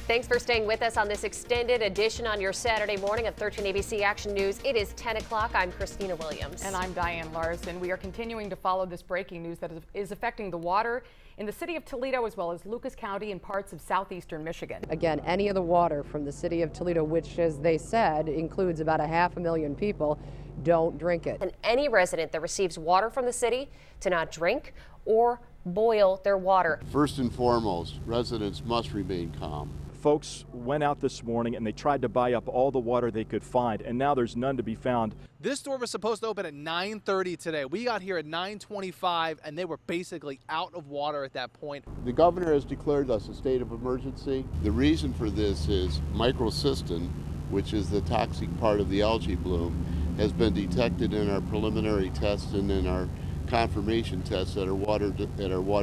Thanks for staying with us on this extended edition on your Saturday morning of 13 ABC Action News. It is 10 o'clock. I'm Christina Williams. And I'm Diane Larson. We are continuing to follow this breaking news that is affecting the water in the city of Toledo as well as Lucas County and parts of southeastern Michigan. Again, any of the water from the city of Toledo, which, as they said, includes about 500,000 people, don't drink it. And any resident that receives water from the city to not drink or boil their water. First and foremost, residents must remain calm. Folks went out this morning and they tried to buy up all the water they could find, and now there's none to be found. This store was supposed to open at 9:30 today. We got here at 9:25 and they were basically out of water at that point. The governor has declared us a state of emergency. The reason for this is microcystin, which is the toxic part of the algae bloom, has been detected in our preliminary tests and in our confirmation tests at our water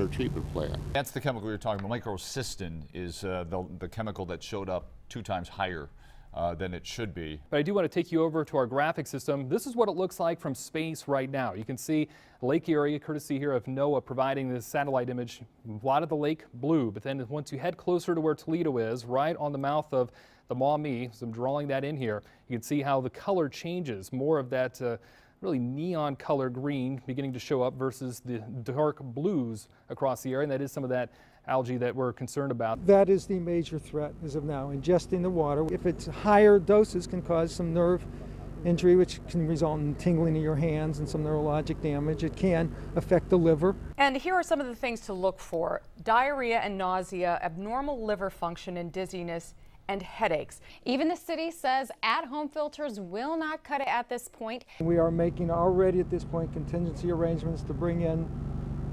treatment plant. That's the chemical you're talking about. Microcystin is the chemical that showed up 2 times higher than it should be. But I do want to take you over to our graphic system. This is what it looks like from space right now. You can see Lake Erie, courtesy here of NOAA, providing this satellite image. A lot of the lake blue, but then once you head closer to where Toledo is, right on the mouth of the Maumee, so I'm drawing that in here, you can see how the color changes. More of that really neon color green beginning to show up versus the dark blues across the area, and that is some of that algae that we're concerned about. That is the major threat as of now, ingesting the water. If it's higher doses can cause some nerve injury, which can result in tingling in your hands and some neurologic damage. It can affect the liver. And here are some of the things to look for: diarrhea and nausea, abnormal liver function and dizziness, and headaches. Even the city says at-home filters will not cut it at this point. We are making already at this point contingency arrangements to bring in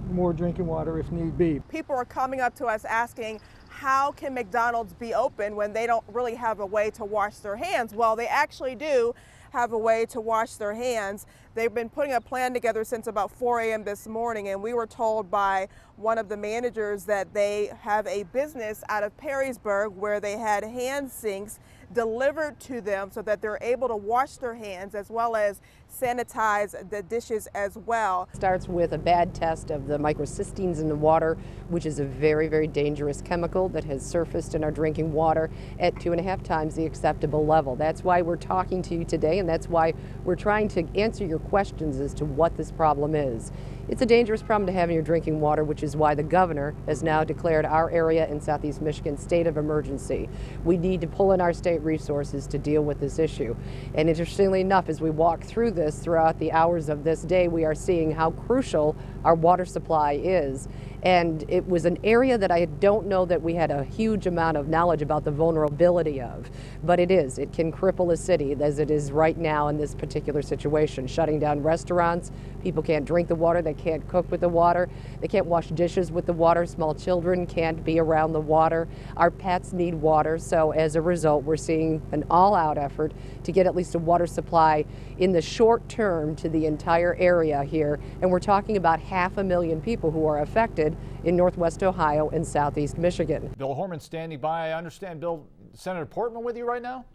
more drinking water if need be. People are coming up to us asking, how can McDonald's be open when they don't really have a way to wash their hands? Well, they actually do have a way to wash their hands. They've been putting a plan together since about 4 a.m. this morning, and we were told by one of the managers that they have a business out of Perrysburg where they had hand sinks delivered to them so that they're able to wash their hands as well as sanitize the dishes as well. It starts with a bad test of the microcystins in the water, which is a very, very dangerous chemical that has surfaced in our drinking water at 2.5 times the acceptable level. That's why we're talking to you today, and that's why we're trying to answer your questions as to what this problem is. It's a dangerous problem to have in your drinking water, which is why the governor has now declared our area in southeast Michigan state of emergency. We need to pull in our state resources to deal with this issue. And interestingly enough, as we walk through this throughout the hours of this day, we are seeing how crucial our water supply is. And it was an area that I don't know that we had a huge amount of knowledge about the vulnerability of, but it is. It can cripple a city as it is right now in this particular situation, shutting down restaurants. People can't drink the water, they can't cook with the water, they can't wash dishes with the water, small children can't be around the water, our pets need water, so as a result we're seeing an all-out effort to get at least a water supply in the short term to the entire area here, and we're talking about 500,000 people who are affected in Northwest Ohio and Southeast Michigan. Bill Horman standing by. I understand, Bill, Senator Portman with you right now?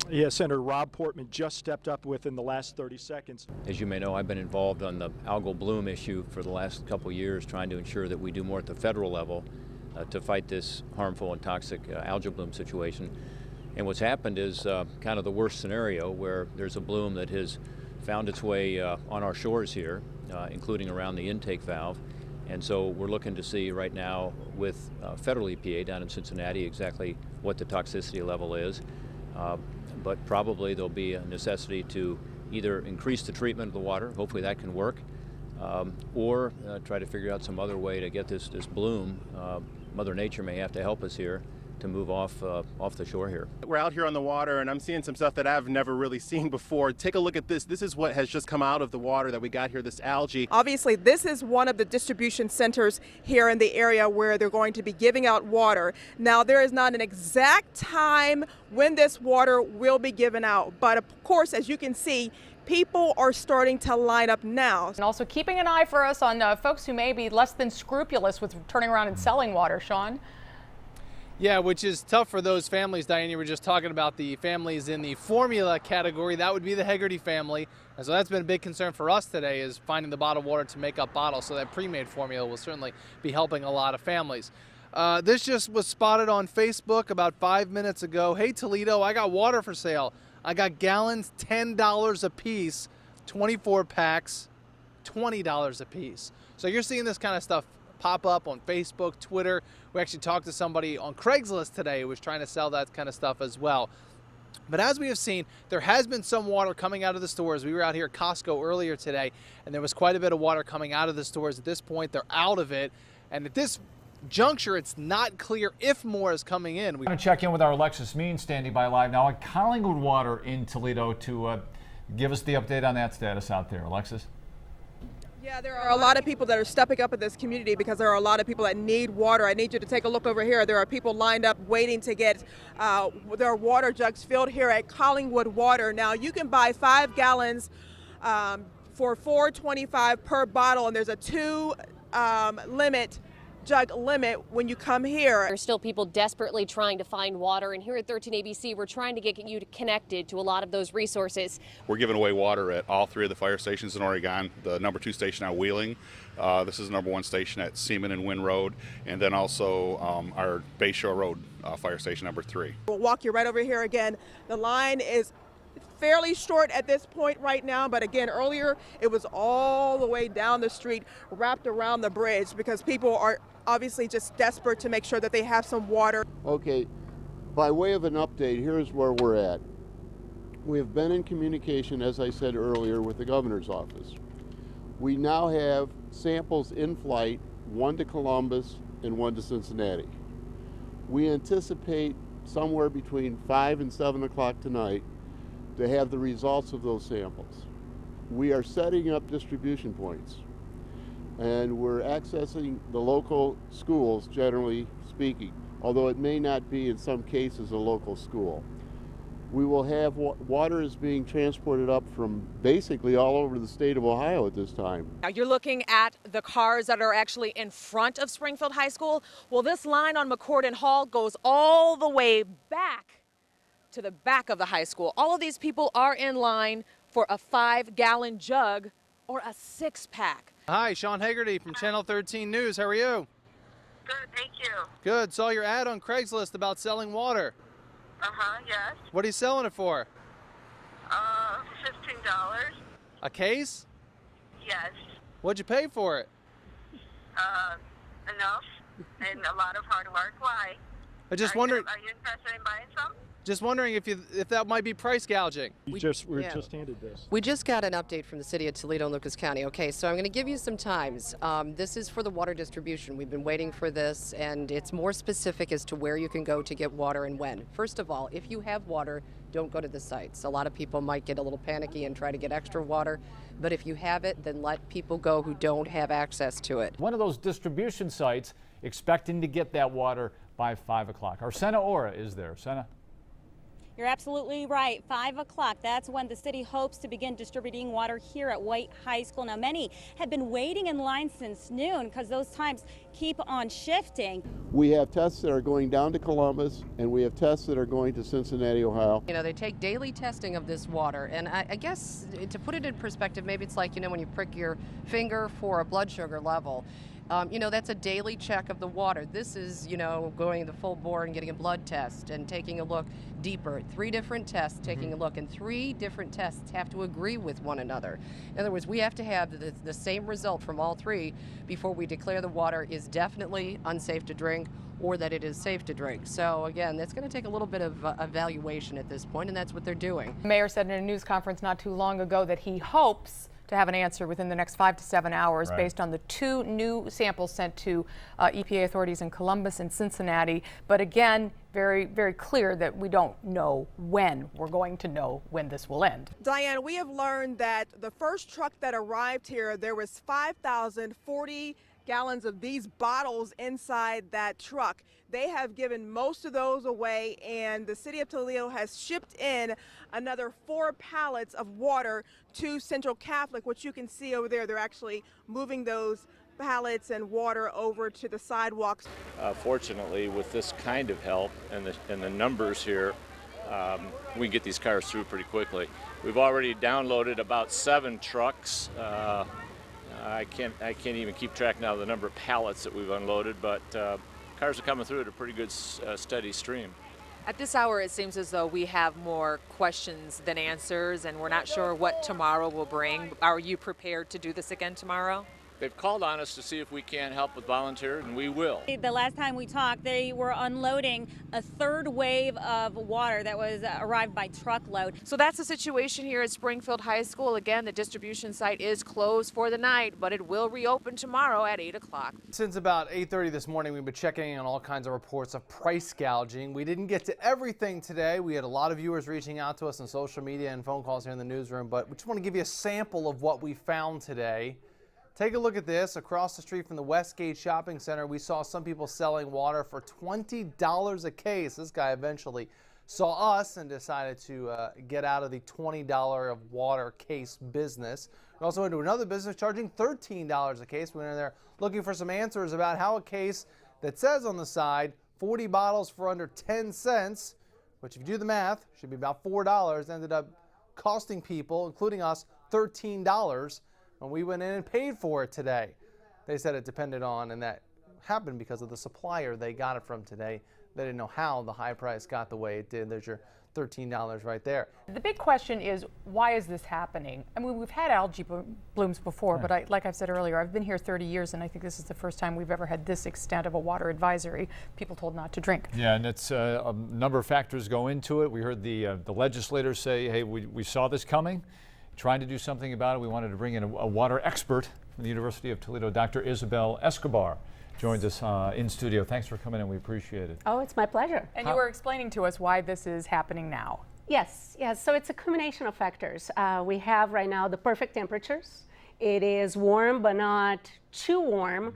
Yeah, Senator Rob Portman just stepped up within the last 30 seconds. As you may know, I've been involved on the algal bloom issue for the last couple years, trying to ensure that we do more at the federal level to fight this harmful and toxic algal bloom situation. And what's happened is kind of the worst scenario, where there's a bloom that has found its way on our shores here, including around the intake valve. And so we're looking to see right now with federal EPA down in Cincinnati exactly what the toxicity level is. But probably there'll be a necessity to either increase the treatment of the water, hopefully that can work, or try to figure out some other way to get this bloom. Mother Nature may have to help us here to move off the shore here. We're out here on the water and I'm seeing some stuff that I've never really seen before. Take a look at this. This is what has just come out of the water that we got here, this algae. Obviously, this is one of the distribution centers here in the area where they're going to be giving out water. Now, there is not an exact time when this water will be given out, but of course, as you can see, people are starting to line up now. And also keeping an eye for us on folks who may be less than scrupulous with turning around and selling water, Sean. Yeah, which is tough for those families. Diane, you were just talking about the families in the formula category. That would be the Hegarty family. And so that's been a big concern for us today, is finding the bottled water to make up bottles. So that pre-made formula will certainly be helping a lot of families. This just was spotted on Facebook about 5 minutes ago. Hey, Toledo, I got water for sale. I got gallons, $10 a piece, 24 packs, $20 a piece. So you're seeing this kind of stuff pop up on Facebook, Twitter. We actually talked to somebody on Craigslist today who was trying to sell that kind of stuff as well. But as we have seen, there has been some water coming out of the stores. We were out here at Costco earlier today, and there was quite a bit of water coming out of the stores. At this point, they're out of it. And at this juncture, it's not clear if more is coming in. We're going to check in with our Alexis Mean, standing by live now at Collingwood Water in Toledo to give us the update on that status out there. Alexis? Yeah, there are a lot of people that are stepping up in this community because there are a lot of people that need water. I need you to take a look over here. There are people lined up waiting to get their water jugs filled here at Collingwood Water. Now, you can buy 5 gallons for $4.25 per bottle, and there's a 2 jug limit when you come here. There's still people desperately trying to find water, and here at 13 ABC, we're trying to get you connected to a lot of those resources. We're giving away water at all 3 of the fire stations in Oregon. The number 2 station at Wheeling. This is the number 1 station at Seaman and Wynn Road, and then also our Bayshore Road fire station number 3. We'll walk you right over here again. The line is fairly short at this point right now, but again, earlier it was all the way down the street, wrapped around the bridge, because people are obviously just desperate to make sure that they have some water. Okay, by way of an update, here's where we're at. We have been in communication, as I said earlier, with the governor's office. We now have samples in flight, 1 to Columbus and 1 to Cincinnati. We anticipate somewhere between 5 and 7 o'clock tonight to have the results of those samples. We are setting up distribution points, and we're accessing the local schools, generally speaking, although it may not be in some cases a local school. We will have water is being transported up from basically all over the state of Ohio at this time. Now you're looking at the cars that are actually in front of Springfield High School. Well, this line on McCord and Hall goes all the way back to the back of the high school. All of these people are in line for a 5-gallon jug or a 6-pack. Hi, Sean Haggerty from Channel 13 News. How are you? Good, thank you. Good. Saw your ad on Craigslist about selling water. Yes. What are you selling it for? $15. A case? Yes. What'd you pay for it? Enough and a lot of hard work. Why? I just wondering. Are you interested in buying some? Just wondering if that might be price gouging. We were just handed this. We just got an update from the city of Toledo and Lucas County. Okay, so I'm going to give you some times. This is for the water distribution. We've been waiting for this, and it's more specific as to where you can go to get water and when. First of all, if you have water, don't go to the sites. A lot of people might get a little panicky and try to get extra water, but if you have it, then let people go who don't have access to it. One of those distribution sites expecting to get that water by 5 o'clock. Our Senna Ora is there. Senna? You're absolutely right. 5 o'clock, that's when the city hopes to begin distributing water here at White High School. Now, many have been waiting in line since noon because those times keep on shifting. We have tests that are going down to Columbus, and we have tests that are going to Cincinnati, Ohio. You know, they take daily testing of this water, and I guess to put it in perspective, maybe it's like, you know, when you prick your finger for a blood sugar level. You know, that's a daily check of the water. This is, you know, going the full bore and getting a blood test and taking a look deeper. 3 different tests, taking a look, and 3 different tests have to agree with one another. In other words, we have to have the same result from all 3 before we declare the water is definitely unsafe to drink or that it is safe to drink. So again, that's going to take a little bit of evaluation at this point, and that's what they're doing. The mayor said in a news conference not too long ago that he hopes to have an answer within the next 5 to 7 hours based on the 2 new samples sent to EPA authorities in Columbus and Cincinnati. But again, very, very clear that we don't know when. We're going to know when this will end. Diane, we have learned that the first truck that arrived here, there was 5,040 gallons of these bottles inside that truck. They have given most of those away, and the city of Toledo has shipped in another 4 pallets of water to Central Catholic, which you can see over there. They're actually moving those pallets and water over to the sidewalks. Fortunately, with this kind of help and the numbers here, we can get these cars through pretty quickly. We've already downloaded about 7 trucks. I can't even keep track now of the number of pallets that we've unloaded, but cars are coming through at a pretty good steady stream. At this hour, it seems as though we have more questions than answers, and we're not sure what tomorrow will bring. Are you prepared to do this again tomorrow? They've called on us to see if we can help with volunteers, and we will. The last time we talked, they were unloading a third wave of water that was arrived by truckload. So that's the situation here at Springfield High School. Again, the distribution site is closed for the night, but it will reopen tomorrow at 8 o'clock. Since about 8:30 this morning, we've been checking on all kinds of reports of price gouging. We didn't get to everything today. We had a lot of viewers reaching out to us on social media and phone calls here in the newsroom, but we just want to give you a sample of what we found today. Take a look at this. Across the street from the Westgate Shopping Center, we saw some people selling water for $20 a case. This guy eventually saw us and decided to get out of the $20 of water case business. We also went to another business charging $13 a case. We went in there looking for some answers about how a case that says on the side 40 bottles for under 10 cents, which if you do the math, should be about $4, ended up costing people, including us, $13. When we went in and paid for it today. They said it depended on, and that happened because of the supplier they got it from today. They didn't know how the high price got the way it did. There's your $13 right there. The big question is, why is this happening? I mean, we've had algae blooms before, but like I've said earlier, I've been here 30 years, and I think this is the first time we've ever had this extent of a water advisory. People told not to drink. Yeah, and it's a number of factors go into it. We heard the legislators say, hey, we saw this coming. Trying to do something about it. We wanted to bring in a water expert from the University of Toledo. Dr. Isabel Escobar joins us in studio. Thanks for coming in. We appreciate it. Oh, it's my pleasure. And you were explaining to us why this is happening now. Yes. So it's a combination of factors. We have right now the perfect temperatures. It is warm, but not too warm.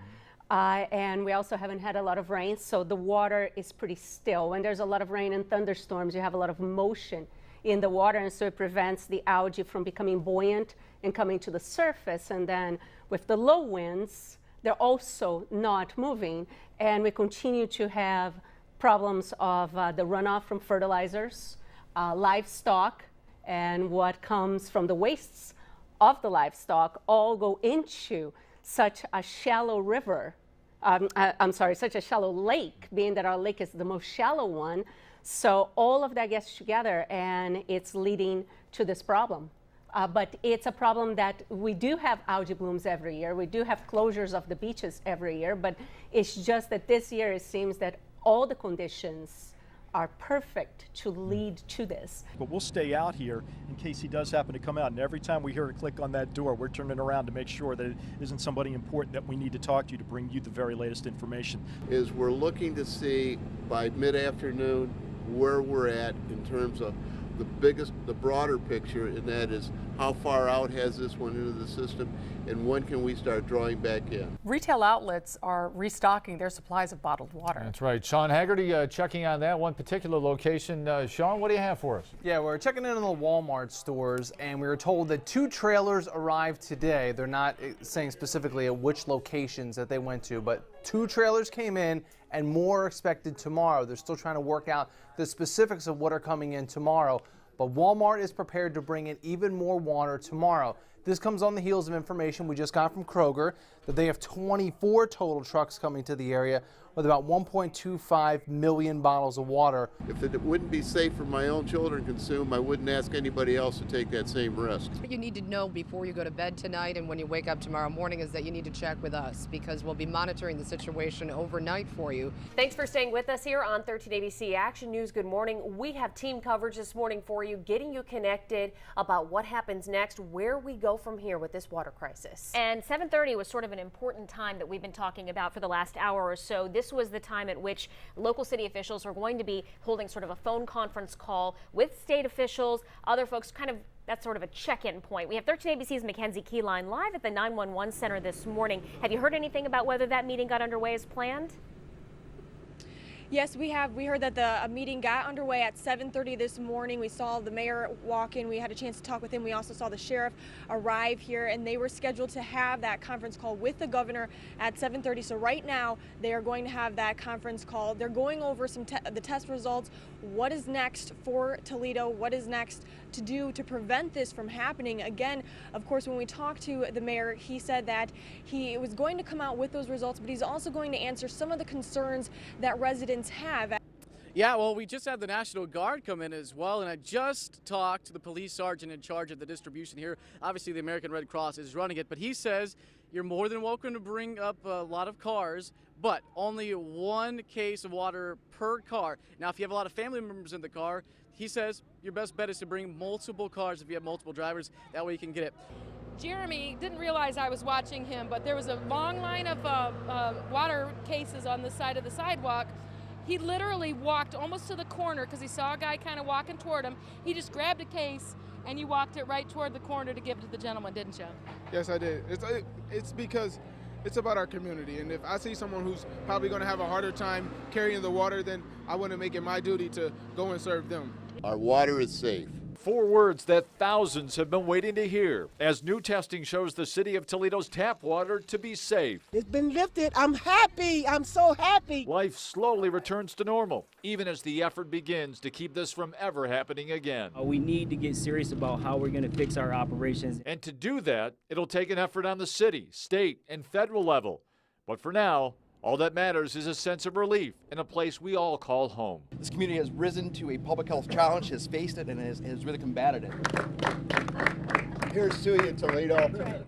And we also haven't had a lot of rain, so the water is pretty still. When there's a lot of rain and thunderstorms, you have a lot of motion in the water, and so it prevents the algae from becoming buoyant and coming to the surface. And then with the low winds, they're also not moving, and we continue to have problems of the runoff from fertilizers, livestock, and what comes from the wastes of the livestock all go into such a shallow river. Such a shallow lake, being that our lake is the most shallow one. So all of that gets together, and it's leading to this problem. But it's a problem that we do have algae blooms every year. We do have closures of the beaches every year, but it's just that this year it seems that all the conditions are perfect to lead to this. But we'll stay out here in case he does happen to come out. And every time we hear a click on that door, we're turning around to make sure that it isn't somebody important that we need to talk to bring you the very latest information. We're looking to see by mid-afternoon where we're at in terms of the broader picture, and that is how far out has this one into the system, and when can we start drawing back in. Retail outlets are restocking their supplies of bottled water. That's right. Sean Haggerty checking on that one particular location. Sean, what do you have for us? Yeah, we're checking in on the Walmart stores, and we were told that 2 trailers arrived today. They're not saying specifically at which locations that they went to, but 2 trailers came in and more are expected tomorrow. They're still trying to work out the specifics of what are coming in tomorrow, but Walmart is prepared to bring in even more water tomorrow. This comes on the heels of information we just got from Kroger that they have 24 total trucks coming to the area with about 1.25 million bottles of water. If it wouldn't be safe for my own children to consume, I wouldn't ask anybody else to take that same risk. What you need to know before you go to bed tonight and when you wake up tomorrow morning is that you need to check with us, because we'll be monitoring the situation overnight for you. Thanks for staying with us here on 13 ABC Action News. Good morning. We have team coverage this morning for you, getting you connected about what happens next, where we go from here with this water crisis. And 7:30 was sort of an important time that we've been talking about for the last hour or so. This was the time at which local city officials were going to be holding sort of a phone conference call with state officials, other folks, kind of that's sort of a check-in point. We have 13 ABC's Mackenzie Keyline live at the 911 center this morning. Have you heard anything about whether that meeting got underway as planned? Yes, we have. We heard that the meeting got underway at 7:30 this morning. We saw the mayor walk in. We had a chance to talk with him. We also saw the sheriff arrive here, and they were scheduled to have that conference call with the governor at 7:30. So right now, they are going to have that conference call. They're going over the test results. What is next for Toledo? What is next to do to prevent this from happening? Again, of course, when we talked to the mayor, he said that he was going to come out with those results, but he's also going to answer some of the concerns that residents have. Yeah, well, we just had the National Guard come in as well, and I just talked to the police sergeant in charge of the distribution here. Obviously, the American Red Cross is running it, but he says you're more than welcome to bring up a lot of cars, but only one case of water per car. Now, if you have a lot of family members in the car, he says your best bet is to bring multiple cars if you have multiple drivers. That way you can get it. Jeremy didn't realize I was watching him, but there was a long line of water cases on the side of the sidewalk. He literally walked almost to the corner because he saw a guy kind of walking toward him. He just grabbed a case and you walked it right toward the corner to give it to the gentleman, didn't you? Yes, I did. It's because it's about our community, and if I see someone who's probably going to have a harder time carrying the water, then I want to make it my duty to go and serve them. Our water is safe. 4 words that thousands have been waiting to hear as new testing shows the city of Toledo's tap water to be safe. It's been lifted. I'm happy. I'm so happy. Life slowly returns to normal, even as the effort begins to keep this from ever happening again. We need to get serious about how we're going to fix our operations. And to do that, it'll take an effort on the city, state, and federal level. But for now, all that matters is a sense of relief in a place we all call home. This community has risen to a public health challenge, has faced it, and has really combated it. Here's Suey in Toledo.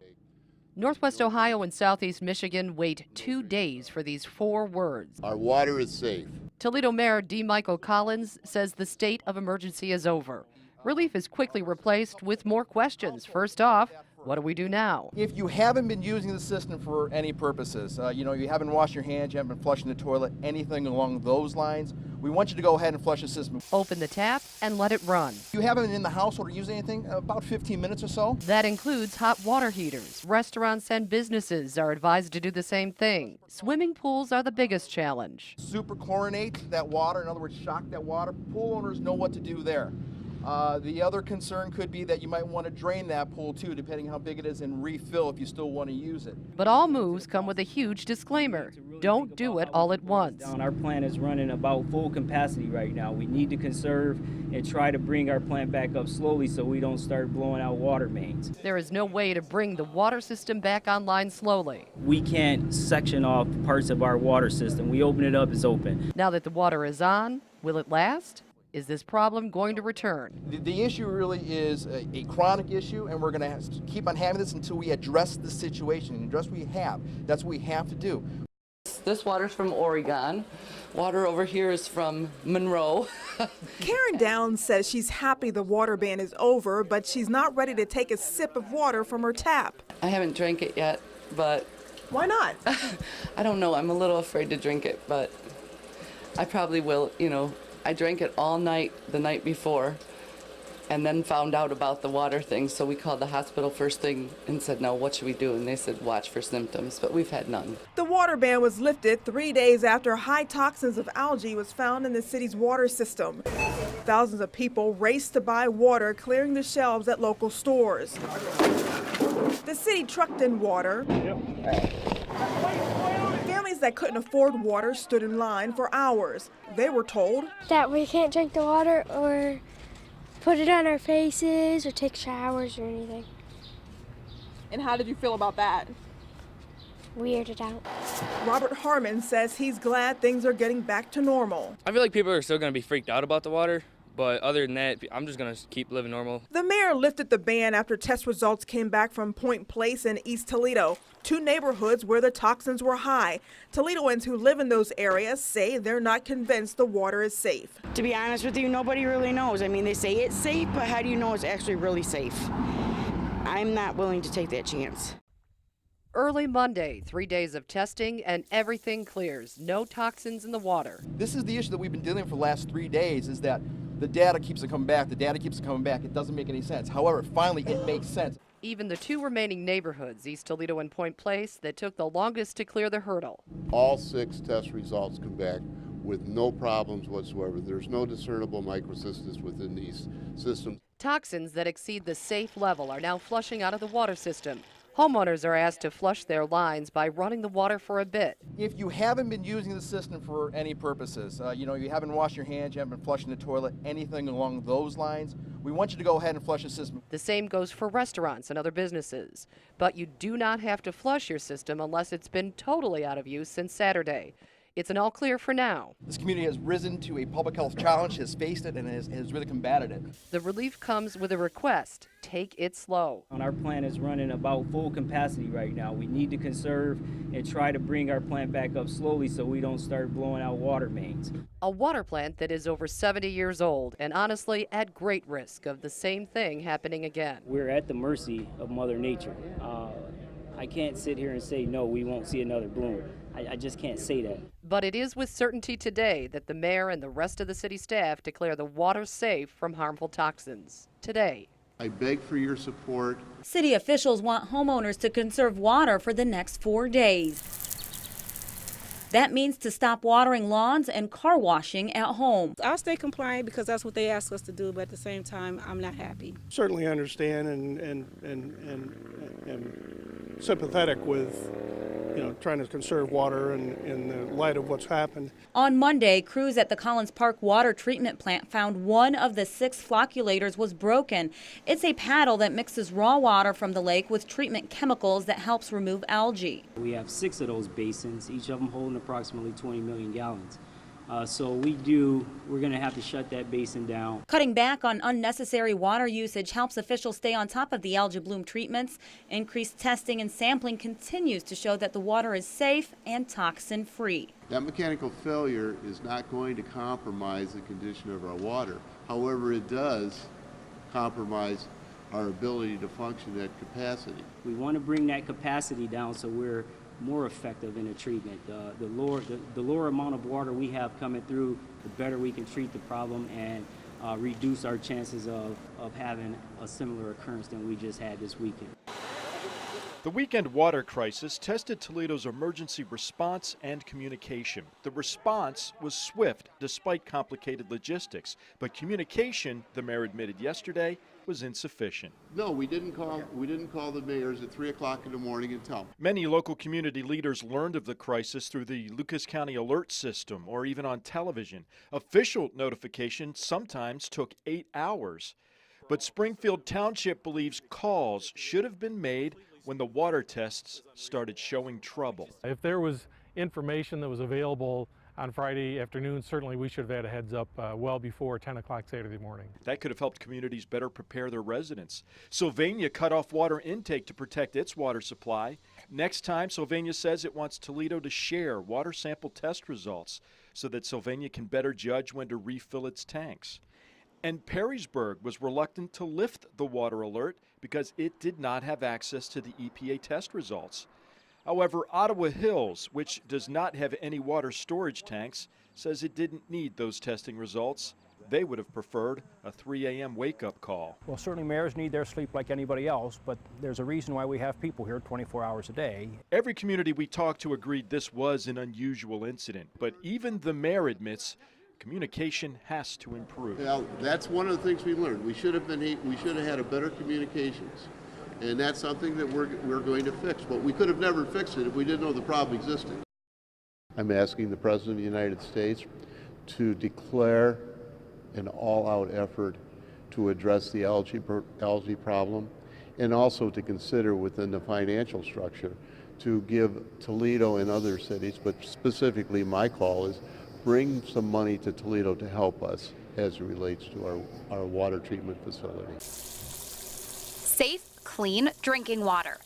Northwest Ohio and Southeast Michigan wait 2 days for these 4 words. Our water is safe. Toledo Mayor D. Michael Collins says the state of emergency is over. Relief is quickly replaced with more questions. First off, what do we do now? If you haven't been using the system for any purposes, you haven't washed your hands, you haven't been flushing the toilet, anything along those lines, we want you to go ahead and flush the system. Open the tap and let it run. If you haven't been in the household or using anything, about 15 minutes or so. That includes hot water heaters. Restaurants and businesses are advised to do the same thing. Swimming pools are the biggest challenge. Super chlorinate that water, in other words, shock that water. Pool owners know what to do there. The other concern could be that you might want to drain that pool too, depending how big it is, and refill if you still want to use it. But all moves come with a huge disclaimer. Don't do it all at once. Our plant is running about full capacity right now. We need to conserve and try to bring our plant back up slowly so we don't start blowing out water mains. There is no way to bring the water system back online slowly. We can't section off parts of our water system. We open it up, it's open. Now that the water is on, will it last? Is this problem going to return? The issue really is a chronic issue, and we're going to keep on having this until we address the situation and address what we have. That's what we have to do. This water's from Oregon. Water over here is from Murrow. Karen Downs says she's happy the water ban is over, but she's not ready to take a sip of water from her tap. I haven't drank it yet, but... Why not? I don't know. I'm a little afraid to drink it, but I probably will, I drank it all night the night before and then found out about the water thing. So we called the hospital first thing and said, no, what should we do? And they said, watch for symptoms, but we've had none. The water ban was lifted 3 days after high toxins of algae was found in the city's water system. Thousands of people raced to buy water, clearing the shelves at local stores. The city trucked in water. Families that couldn't afford water stood in line for hours. They were told that we can't drink the water or put it on our faces or take showers or anything. And how did you feel about that? Weirded out. Robert Harmon says he's glad things are getting back to normal. I feel like people are still going to be freaked out about the water, but other than that, I'm just going to keep living normal. The mayor lifted the ban after test results came back from Point Place in East Toledo, 2 neighborhoods where the toxins were high. Toledoans who live in those areas say they're not convinced the water is safe. To be honest with you, nobody really knows. I mean, they say it's safe, but how do you know it's actually really safe? I'm not willing to take that chance. Early Monday, 3 days of testing and everything clears. No toxins in the water. This is the issue that we've been dealing with for the last 3 days, is that the data keeps coming back. The data keeps coming back. It doesn't make any sense. However, finally, it makes sense. Even the 2 remaining neighborhoods, East Toledo and Point Place, that took the longest to clear the hurdle. All 6 test results come back with no problems whatsoever. There's no discernible microcystins within these systems. Toxins that exceed the safe level are now flushing out of the water system. Homeowners are asked to flush their lines by running the water for a bit. If you haven't been using the system for any purposes, you haven't washed your hands, you haven't been flushing the toilet, anything along those lines, we want you to go ahead and flush the system. The same goes for restaurants and other businesses. But you do not have to flush your system unless it's been totally out of use since Saturday. It's an all clear for now. This community has risen to a public health challenge, has faced it, and has really combated it. The relief comes with a request. Take it slow. Our plant is running about full capacity right now. We need to conserve and try to bring our plant back up slowly so we don't start blowing out water mains. A water plant that is over 70 years old and honestly at great risk of the same thing happening again. We're at the mercy of Mother Nature. I can't sit here and say, no, we won't see another bloom. I just can't say that. But it is with certainty today that the mayor and the rest of the city staff declare the water safe from harmful toxins. Today. I beg for your support. City officials want homeowners to conserve water for the next 4 days. That means to stop watering lawns and car washing at home. I'll stay compliant because that's what they ask us to do, but at the same time, I'm not happy. Certainly understand and sympathetic with, trying to conserve water in the light of what's happened. On Monday, crews at the Collins Park water treatment plant found one of the 6 flocculators was broken. It's a paddle that mixes raw water from the lake with treatment chemicals that helps remove algae. We have 6 of those basins, each of them holding approximately 20 million gallons. So we're going to have to shut that basin down. Cutting back on unnecessary water usage helps officials stay on top of the algae bloom treatments. Increased testing and sampling continues to show that the water is safe and toxin-free. That mechanical failure is not going to compromise the condition of our water. However, it does compromise our ability to function at capacity. We want to bring that capacity down so we're more effective in the treatment. The lower amount of water we have coming through, the better we can treat the problem and reduce our chances of having a similar occurrence than we just had this weekend. The weekend water crisis tested Toledo's emergency response and communication. The response was swift despite complicated logistics, but communication, the mayor admitted yesterday, was insufficient. No, we didn't call the mayors at 3 o'clock in the morning and tell them. Many local community leaders learned of the crisis through the Lucas County alert system or even on television. Official notification sometimes took 8 hours. But Springfield Township believes calls should have been made when the water tests started showing trouble. If there was information that was available on Friday afternoon, certainly we should have had a heads up well before 10 o'clock Saturday morning. That could have helped communities better prepare their residents. Sylvania cut off water intake to protect its water supply. Next time, Sylvania says it wants Toledo to share water sample test results so that Sylvania can better judge when to refill its tanks. And Perrysburg was reluctant to lift the water alert because it did not have access to the EPA test results. However, Ottawa Hills, which does not have any water storage tanks, says it didn't need those testing results. They would have preferred a 3 a.m. wake-up call. Well, certainly mayors need their sleep like anybody else, but there's a reason why we have people here 24 hours a day. Every community we talked to agreed this was an unusual incident, but even the mayor admits communication has to improve. Now, that's one of the things we learned. We should have had a better communications. And that's something that we're going to fix. But we could have never fixed it if we didn't know the problem existed. I'm asking the President of the United States to declare an all-out effort to address the algae problem, and also to consider within the financial structure to give Toledo and other cities, but specifically my call is bring some money to Toledo to help us as it relates to our water treatment facility. Safe, clean drinking water.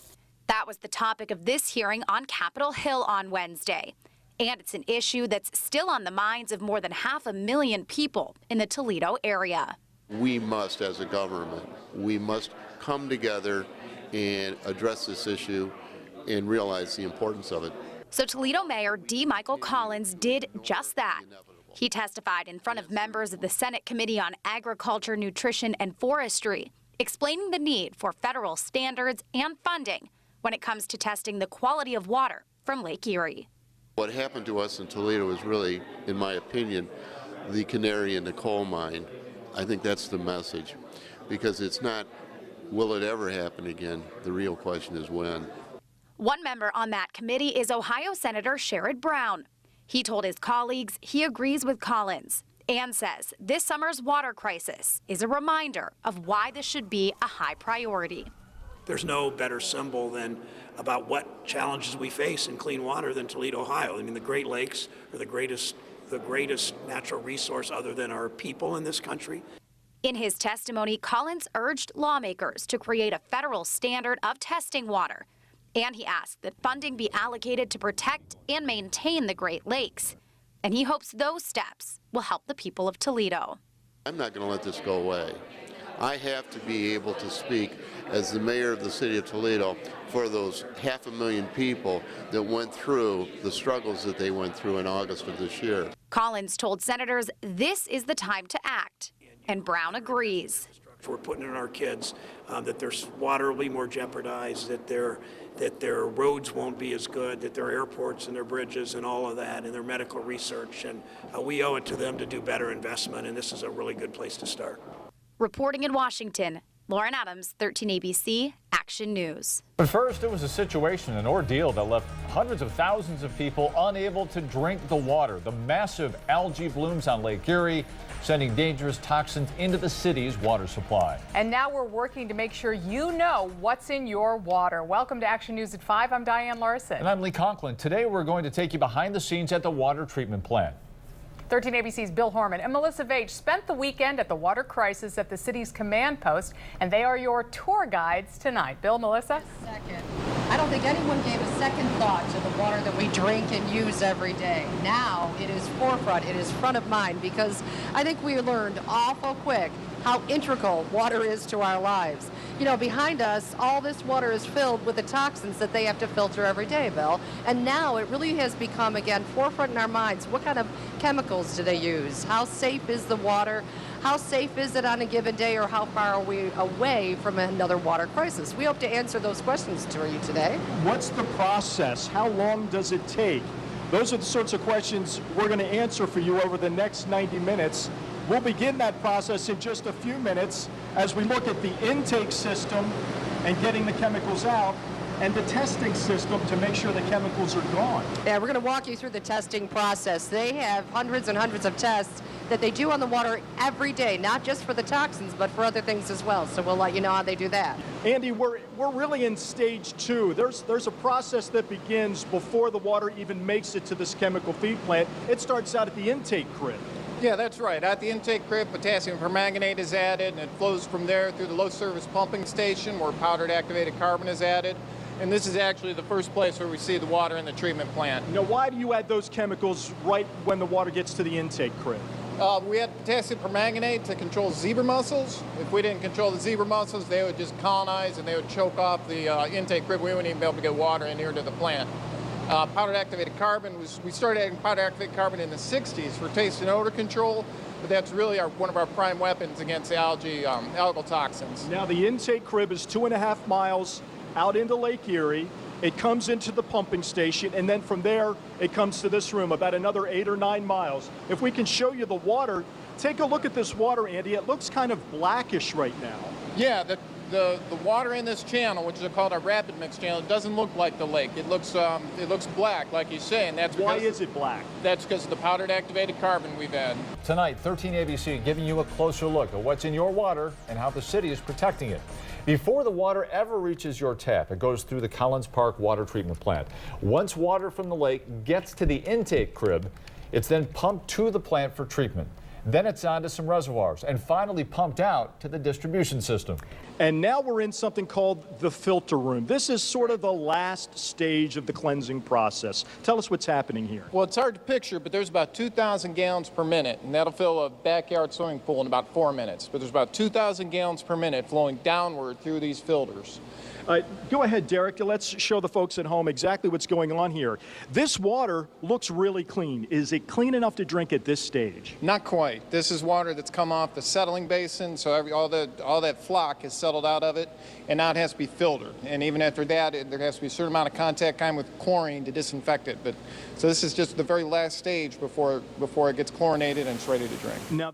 That was the topic of this hearing on Capitol Hill on Wednesday. And it's an issue that's still on the minds of more than 500,000 people in the Toledo area. We must, as a government, we must come together and address this issue and realize the importance of it. So Toledo Mayor D. Michael Collins did just that. He testified in front of members of the Senate Committee on Agriculture, Nutrition, and Forestry, explaining the need for federal standards and funding when it comes to testing the quality of water from Lake Erie. What happened to us in Toledo is really, in my opinion, the canary in the coal mine. I think that's the message, because it's not, will it ever happen again? The real question is when. One member on that committee is Ohio Senator Sherrod Brown. He told his colleagues he agrees with Collins and says this summer's water crisis is a reminder of why this should be a high priority. There's no better symbol than about what challenges we face in clean water than Toledo, Ohio. I mean, the Great Lakes are the greatest natural resource other than our people in this country. In his testimony, Collins urged lawmakers to create a federal standard of testing water, and he asked that funding be allocated to protect and maintain the Great Lakes. And he hopes those steps will help the people of Toledo. I'm not going to let this go away. I have to be able to speak as the mayor of the city of Toledo for those 500,000 people that went through the struggles that they went through in August of this year. Collins told senators this is the time to act, and Brown agrees. We're putting in our kids that their water will be more jeopardized, that their roads won't be as good, that their airports and their bridges and all of that, and their medical research. And we owe it to them to do better investment, and this is a really good place to start. Reporting in Washington, Lauren Adams, 13 ABC, Action News. But first, it was a situation, an ordeal that left hundreds of thousands of people unable to drink the water. The massive algae blooms on Lake Erie, sending dangerous toxins into the city's water supply. And now we're working to make sure you know what's in your water. Welcome to Action News at 5. I'm Diane Larson. And I'm Lee Conklin. Today, we're going to take you behind the scenes at the water treatment plant. 13 ABC's Bill Horman and Melissa Vage spent the weekend at the water crisis at the city's command post, and they are your tour guides tonight. Bill, Melissa? I don't think anyone gave a second thought to the water that we drink and use every day. Now it is forefront, it is front of mind, because I think we learned awful quick how integral water is to our lives. You know, behind us, all this water is filled with the toxins that they have to filter every day, Bill. And now it really has become, again, forefront in our minds. What kind of chemicals do they use? How safe is the water? How safe is it on a given day, or how far are we away from another water crisis? We hope to answer those questions to you today. What's the process? How long does it take? Those are the sorts of questions we're going to answer for you over the next 90 minutes. We'll begin that process in just a few minutes as we look at the intake system and getting the chemicals out, and the testing system to make sure the chemicals are gone. Yeah, we're going to walk you through the testing process. They have hundreds and hundreds of tests that they do on the water every day, not just for the toxins, but for other things as well. So we'll let you know how they do that. Andy, we're really in stage 2. There's a process that begins before the water even makes it to this chemical feed plant. It starts out at the intake crib. Yeah, that's right. At the intake crib, potassium permanganate is added, and it flows from there through the low-service pumping station where powdered activated carbon is added. And this is actually the first place where we see the water in the treatment plant. Now, why do you add those chemicals right when the water gets to the intake crib? We had potassium permanganate to control zebra mussels. If we didn't control the zebra mussels, they would just colonize and they would choke off the intake crib. We wouldn't even be able to get water in here to the plant. Powdered activated carbon, we started adding powdered activated carbon in the 60s for taste and odor control, but that's really one of our prime weapons against the algal toxins. Now, the intake crib is 2.5 miles out into Lake Erie. It comes into the pumping station, and then from there, it comes to this room, about another 8 or 9 miles. If we can show you the water, take a look at this water, Andy. It looks kind of blackish right now. Yeah, the water in this channel, which is called our rapid mix channel, it doesn't look like the lake. It looks black, like you say, and that's why is it black? That's because of the powdered activated carbon we've had. Tonight, 13 ABC giving you a closer look at what's in your water and how the city is protecting it. Before the water ever reaches your tap, it goes through the Collins Park water treatment plant. Once water from the lake gets to the intake crib, it's then pumped to the plant for treatment. Then it's on to some reservoirs and finally pumped out to the distribution system. And now we're in something called the filter room. This is sort of the last stage of the cleansing process. Tell us what's happening here. Well, it's hard to picture, but there's about 2,000 gallons per minute, and that'll fill a backyard swimming pool in about 4 minutes. But there's about 2,000 gallons per minute flowing downward through these filters. Go ahead, Derek. Let's show the folks at home exactly what's going on here. This water looks really clean. Is it clean enough to drink at this stage? Not quite. This is water that's come off the settling basin, so all that flock has settled out of it, and now it has to be filtered. And even after that, there has to be a certain amount of contact time with chlorine to disinfect it. So this is just the very last stage before it gets chlorinated and it's ready to drink. Now,